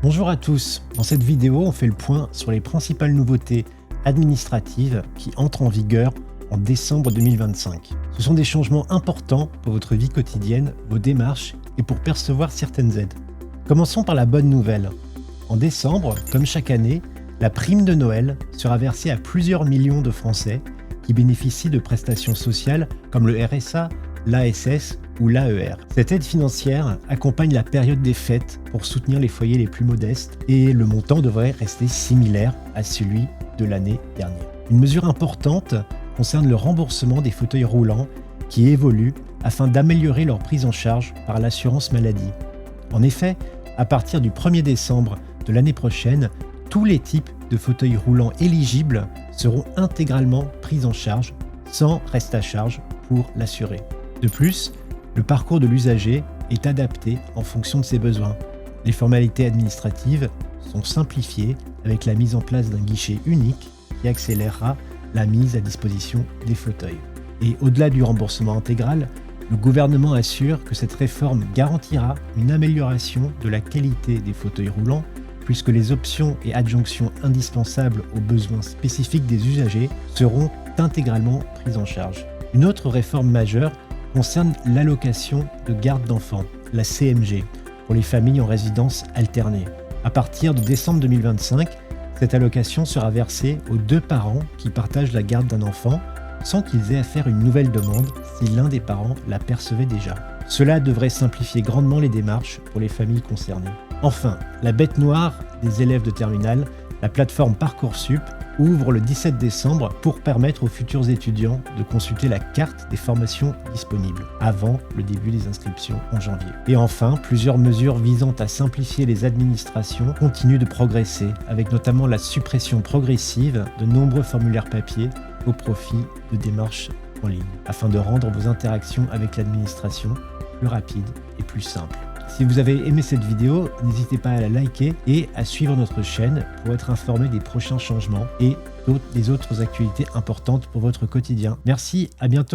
Bonjour à tous, dans cette vidéo on fait le point sur les principales nouveautés administratives qui entrent en vigueur en décembre 2025. Ce sont des changements importants pour votre vie quotidienne, vos démarches et pour percevoir certaines aides. Commençons par la bonne nouvelle. En décembre, comme chaque année, la prime de Noël sera versée à plusieurs millions de Français qui bénéficient de prestations sociales comme le RSA, l'ASS ou l'AER. Cette aide financière accompagne la période des fêtes pour soutenir les foyers les plus modestes et le montant devrait rester similaire à celui de l'année dernière. Une mesure importante concerne le remboursement des fauteuils roulants qui évolue afin d'améliorer leur prise en charge par l'assurance maladie. En effet, à partir du 1er décembre de l'année prochaine, tous les types de fauteuils roulants éligibles seront intégralement pris en charge sans reste à charge pour l'assuré. De plus, le parcours de l'usager est adapté en fonction de ses besoins. Les formalités administratives sont simplifiées avec la mise en place d'un guichet unique qui accélérera la mise à disposition des fauteuils. Et au-delà du remboursement intégral, le gouvernement assure que cette réforme garantira une amélioration de la qualité des fauteuils roulants puisque les options et adjonctions indispensables aux besoins spécifiques des usagers seront intégralement prises en charge. Une autre réforme majeure concerne l'allocation de garde d'enfants, la CMG, pour les familles en résidence alternée. À partir de décembre 2025, cette allocation sera versée aux deux parents qui partagent la garde d'un enfant sans qu'ils aient à faire une nouvelle demande si l'un des parents la percevait déjà. Cela devrait simplifier grandement les démarches pour les familles concernées. Enfin, la bête noire des élèves de terminale, la plateforme Parcoursup, ouvre le 17 décembre pour permettre aux futurs étudiants de consulter la carte des formations disponibles avant le début des inscriptions en janvier. Et enfin, plusieurs mesures visant à simplifier les administrations continuent de progresser, avec notamment la suppression progressive de nombreux formulaires papier au profit de démarches en ligne, afin de rendre vos interactions avec l'administration plus rapides et plus simples. Si vous avez aimé cette vidéo, n'hésitez pas à la liker et à suivre notre chaîne pour être informé des prochains changements et des autres actualités importantes pour votre quotidien. Merci, à bientôt.